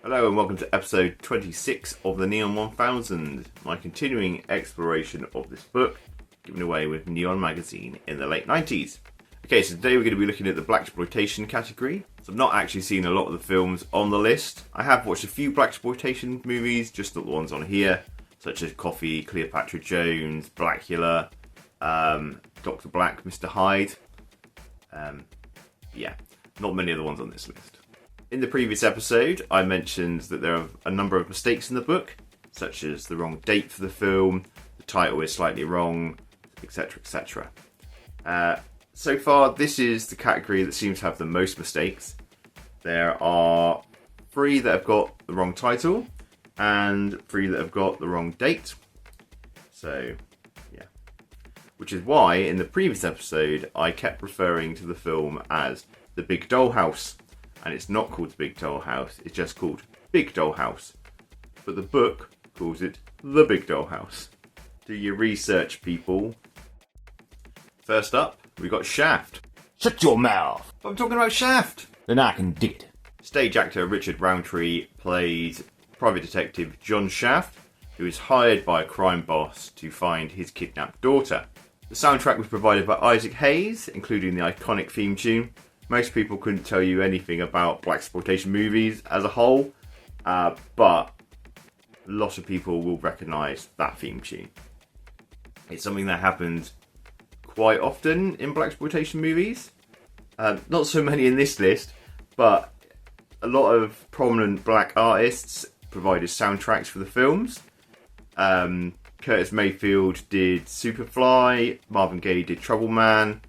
Hello and welcome to episode 26 of the Neon 1000, my continuing exploration of this book, given away with Neon magazine in the late 90s. Okay, so today we're going to be looking at the Blaxplotation category. So I've not actually seen a lot of the films on the list. I have watched a few Blaxplotation movies, just not the ones on here, such as Coffee, Cleopatra Jones, Blackula, Dr. Black, Mr. Hyde. Not many of the ones on this list. In the previous episode, I mentioned that there are a number of mistakes in the book, such as the wrong date for the film, the title is slightly wrong, etc, etc. So far, this is the category that seems to have the most mistakes. There are 3 that have got the wrong title, and 3 that have got the wrong date. So, yeah. Which is why, in the previous episode, I kept referring to the film as The Big Doll House. And it's not called The Big Doll House, it's just called Big Doll House. But the book calls it The Big Doll House. Do your research, people. First up, we got Shaft. Shut your mouth! I'm talking about Shaft! Then I can dig it. Stage actor Richard Roundtree plays private detective John Shaft, who is hired by a crime boss to find his kidnapped daughter. The soundtrack was provided by Isaac Hayes, including the iconic theme tune. Most people couldn't tell you anything about Blaxplotation movies as a whole, but lots of people will recognise that theme tune. It's something that happens quite often in Blaxplotation movies. Not so many in this list, but a lot of prominent black artists provided soundtracks for the films. Curtis Mayfield did Superfly, Marvin Gaye did Trouble Man,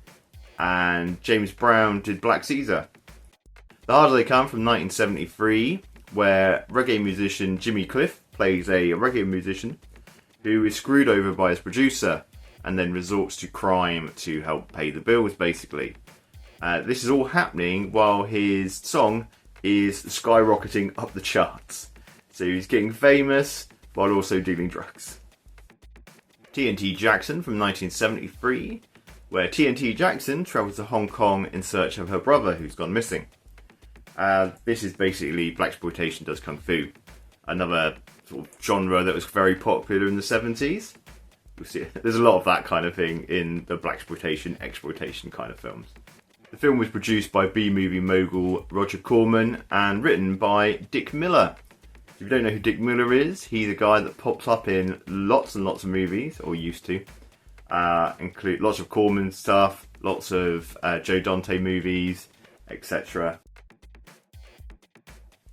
and James Brown did Black Caesar. The Harder They Come from 1973, where reggae musician Jimmy Cliff plays a reggae musician who is screwed over by his producer and then resorts to crime to help pay the bills, basically. This is all happening while his song is skyrocketing up the charts. So he's getting famous while also dealing drugs. TNT Jackson from 1973, where TNT Jackson travels to Hong Kong in search of her brother who's gone missing. This is basically Blaxplotation does Kung Fu, another sort of genre that was very popular in the 70s. You'll see, there's a lot of that kind of thing in the Blaxplotation, exploitation kind of films. The film was produced by B-movie mogul Roger Corman and written by Dick Miller. If you don't know who Dick Miller is, he's a guy that pops up in lots and lots of movies, or used to. Include lots of Corman stuff, lots of Joe Dante movies, etc.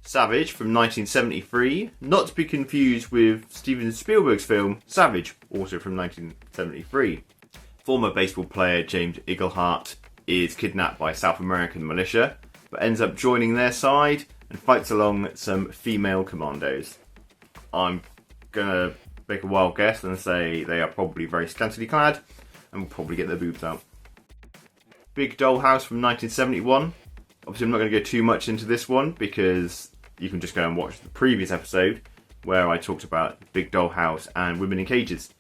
Savage from 1973, not to be confused with Steven Spielberg's film Savage, also from 1973. Former baseball player James Iglehart is kidnapped by South American militia, but ends up joining their side and fights along some female commandos. I'm gonna make a wild guess and say they are probably very scantily clad and will probably get their boobs out. Big Doll House from 1971. Obviously I'm not going to go too much into this one because you can just go and watch the previous episode where I talked about Big Doll House and Women in Cages.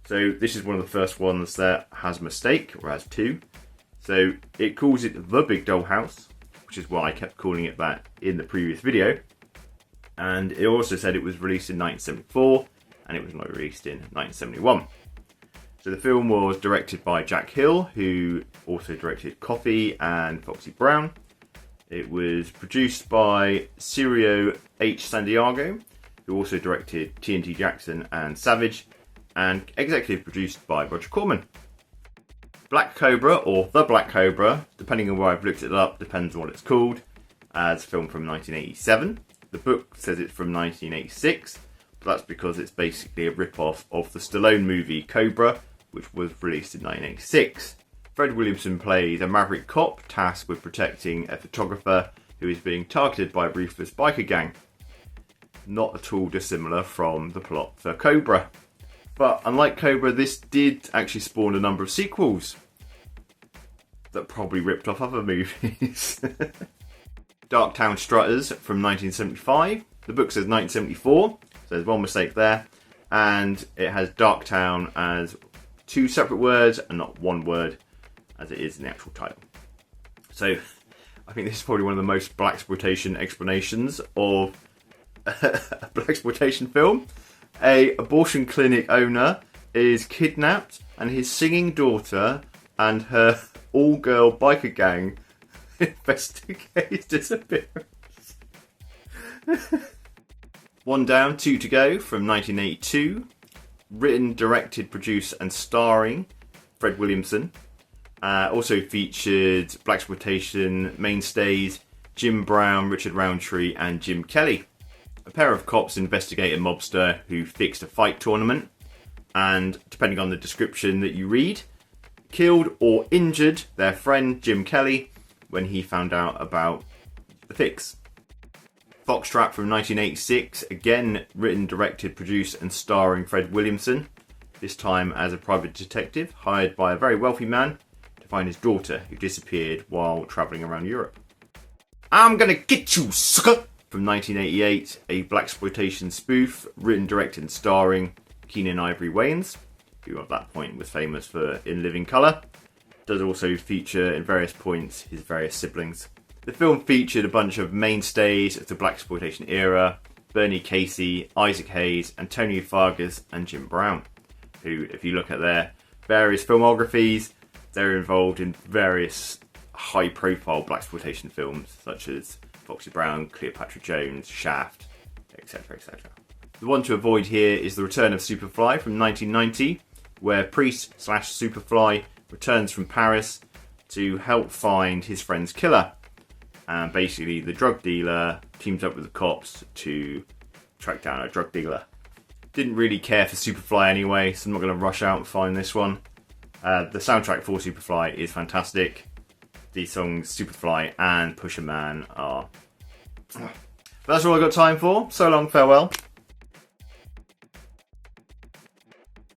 So this is one of the first ones that has a mistake, or has 2. So it calls it The Big Doll House, which is why I kept calling it that in the previous video. And it also said it was released in 1974 and it was not released in 1971. So the film was directed by Jack Hill, who also directed Coffee and Foxy Brown. It was produced by Cirio H. Santiago, who also directed TNT Jackson and Savage, and executive produced by Roger Corman. Black Cobra, or The Black Cobra, depending on where I've looked it up, depends on what it's called, as a film from 1987. The book says it's from 1986, but that's because it's basically a rip-off of the Stallone movie Cobra, which was released in 1986. Fred Williamson plays a maverick cop tasked with protecting a photographer who is being targeted by a ruthless biker gang. Not at all dissimilar from the plot for Cobra. But unlike Cobra, this did actually spawn a number of sequels that probably ripped off other movies. Darktown Strutters from 1975. The book says 1974, so there's one mistake there. And it has Darktown as 2 separate words and not 1 word, as it is in the actual title. So I think this is probably one of the most Blaxplotation explanations of a Blaxplotation film. A abortion clinic owner is kidnapped and his singing daughter and her all-girl biker gang investigate disappearance. One Down, Two to Go from 1982. Written, directed, produced and starring Fred Williamson. Also featured Blaxplotation mainstays Jim Brown, Richard Roundtree and Jim Kelly. A pair of cops investigate a mobster who fixed a fight tournament and, depending on the description that you read, killed or injured their friend Jim Kelly when he found out about the fix. Foxtrot from 1986, again written, directed, produced and starring Fred Williamson, this time as a private detective hired by a very wealthy man to find his daughter who disappeared while travelling around Europe. I'm Gonna Get You, Sucker! From 1988, a Blaxplotation spoof, written, directed and starring Keenan Ivory Wayans, who at that point was famous for In Living Colour. Does also feature in various points his various siblings. The film featured a bunch of mainstays of the Blaxplotation era: Bernie Casey, Isaac Hayes, Antonio Fargas and Jim Brown, who, if you look at their various filmographies, they're involved in various high-profile Blaxplotation films such as Foxy Brown, Cleopatra Jones, Shaft, etc, etc. The one to avoid here is the return of Superfly from 1990, where Priest/Superfly returns from Paris to help find his friend's killer. And basically the drug dealer teams up with the cops to track down a drug dealer. Didn't really care for Superfly anyway, so I'm not going to rush out and find this one. The soundtrack for Superfly is fantastic. The songs Superfly and Pusher Man are... That's all I've got time for. So long, farewell.